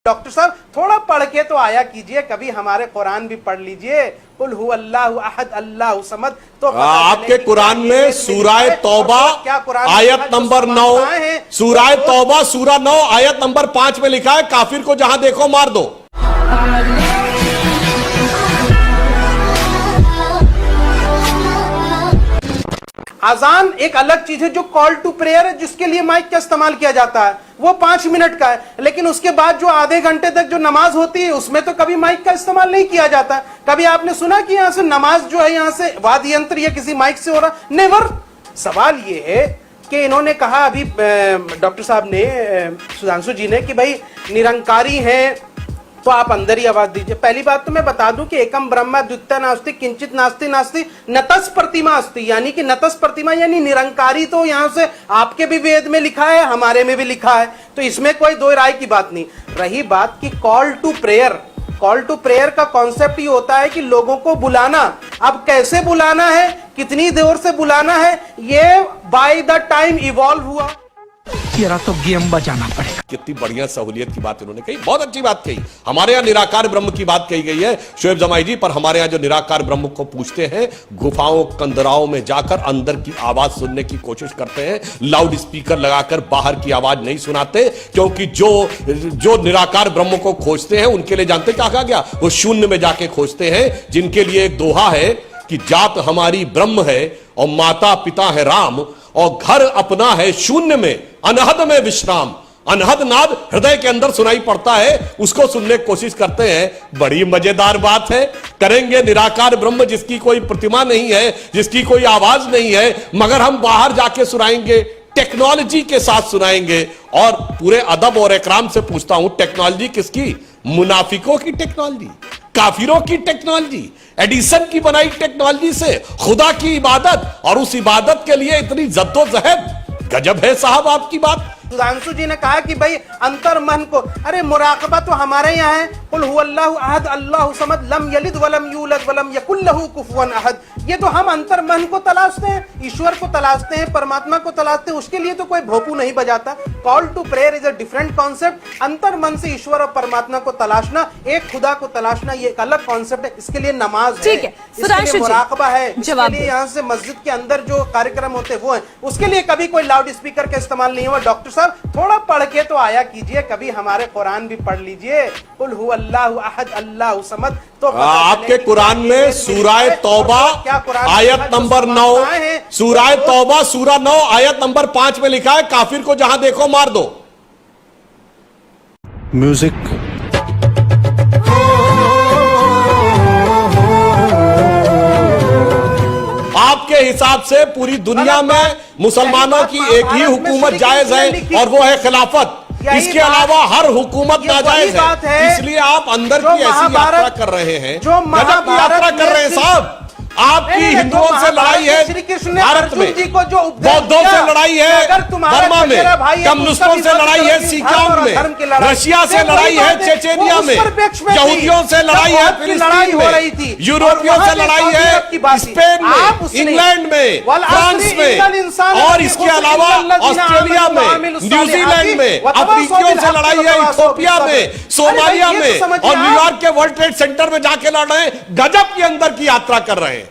Doctor साहब थोड़ा पढ़ के तो आया कीजिए, कभी हमारे कुरान भी पढ़ लीजिए। कुल हु अल्लाहु अहद अल्लाहु समद। तो आपके कुरान में सूरह तौबा आयत नंबर 9, सूरह तौबा सूरा 9 आयत नंबर 5 में लिखा है, काफिर को जहां देखो मार दो। अजान एक अलग चीज है, जो कॉल टू प्रेयर है जिसके लिए माइक का इस्तेमाल किया जाता है, वो 5 मिनट का है। लेकिन उसके बाद जो आधे घंटे तक जो नमाज होती है उसमें तो कभी माइक का इस्तेमाल नहीं किया जाता। कभी आपने सुना कि यहां से नमाज जो है यहां से वाद्य यंत्र या किसी माइक से हो रहा? नेवर। सवाल ये है कि इन्होंने कहा अभी डॉक्टर साहब ने, सुधांशु जी ने, कि भाई निरंकारी हैं तो आप अंदर ही आवाज दीजिए। पहली बात तो मैं बता दूं कि एकम ब्रह्मा द्वितीय नास्ति किंचित नास्ति नास्ति नतस प्रतिमा अस्ति, यानी कि नतस प्रतिमा यानी निरंकारी तो यहां से आपके भी वेद में लिखा है, हमारे में भी लिखा है, तो इसमें कोई दो राय की बात नहीं। रही बात की call to prayer, call to prayer का कॉन्सेप्ट ये होता है कि लोगों को बुलाना। अब कैसे बुलाना है, कितनी देर से बुलाना है, ये बाय द टाइम इवॉल्व हुआ। तेरा तो गेम बजाना पड़ेगा। कितनी बढ़िया सहूलियत की बात इन्होंने कही, बहुत अच्छी बात कही। हमारे यहाँ निराकार ब्रह्म की बात कही गई है शोएब जमाई जी, पर हमारे यहाँ जो निराकार ब्रह्म को पूछते हैं, गुफाओं कंदराओं में जाकर अंदर की आवाज सुनने की कोशिश करते हैं, लाउड स्पीकर लगाकर बाहर की आवाज नहीं सुनाते, क्योंकि जो निराकार ब्रह्म को खोजते हैं उनके लिए जानते क्या कहा गया, वो शून्य में जाके खोजते हैं, जिनके लिए एक दोहा है कि जात हमारी ब्रह्म है और माता पिता है राम, और घर अपना है शून्य में अनहद में विश्राम। अनहद नाद हृदय के अंदर सुनाई पड़ता है, उसको सुनने की कोशिश करते हैं। बड़ी मजेदार बात है, करेंगे निराकार ब्रह्म जिसकी कोई प्रतिमा नहीं है, जिसकी कोई आवाज नहीं है, मगर हम बाहर जाके सुनाएंगे, टेक्नोलॉजी के साथ सुनाएंगे। और पूरे अदब और इकराम से पूछता हूं, टेक्नोलॉजी किसकी? मुनाफिकों की टेक्नोलॉजी, काफिरों की टेक्नोलॉजी, एडिसन की बनाई टेक्नोलॉजी से खुदा की इबादत, और उस इबादत के लिए इतनी जद्दोजहद। गजब है साहब आपकी बात। सुधांशु जी ने कहा कि भाई अंतर मन को, अरे मुराकबा तो हमारे यहाँ है। कुल हु अल्लाहु अहद अल्लाहु समद लम यलिद वलम यूलद वलम यकुल लहू कुफुवन अहद। ये तो हम अंतर मन को तलाशते हैं, ईश्वर को तलाशते हैं, परमात्मा को तलाशते हैं, उसके लिए तो कोई भोपू नहीं बजाता। Call to prayer is a different concept. अंतर मन से ईश्वर और परमात्मा को तलाशना, एक खुदा को तलाशना, ये एक अलग कॉन्सेप्ट है। इसके लिए नमाज है, इसके लिए मुराकबा है, इसके लिए यहाँ से मस्जिद के अंदर जो कार्यक्रम होते हैं वो है, उसके लिए कभी कोई लाउड स्पीकर का इस्तेमाल नहीं हुआ। डॉक्टर साहब थोड़ा पढ़ के तो आया कीजिए, कभी हमारे कुरान भी पढ़ लीजिए। कुल हु अल्लाहु अहद अल्लाहु समद। तो आपके कुरान में सूरह तौबा आयत नंबर 9, सूरह तौबा सूरा 9 आयत नंबर 5 में लिखा है, काफिर को जहां देखो मार दो। म्यूजिक। आपके हिसाब से पूरी दुनिया में मुसलमानों की एक ही हुकूमत जायज है और वो है खिलाफत, इसके अलावा हर हुकूमत नाजायज है। इसलिए आप अंदर की ऐसी यात्रा कर रहे हैं, गजब की यात्रा कर रहे हैं साहब। आपकी हिंदुओं से लड़ाई है भारत में, बौद्धों से लड़ाई है बर्मा में, कम्युनिस्टों से लड़ाई है सीकियाओं में, रशिया से लड़ाई है चेचेनिया में, यहूदियों से लड़ाई है फिलिस्तीन में, यूरोपियों से लड़ाई है स्पेन में, इंग्लैंड में, फ्रांस में, और इसके अलावा ऑस्ट्रेलिया में, न्यूजीलैंड में, अफ्रीकियों से लड़ाई है इथियोपिया में, सोमालिया में, और न्यूयॉर्क के वर्ल्ड ट्रेड सेंटर में जाके लड़ रहे हैं। गजब के अंदर की यात्रा कर रहे हैं।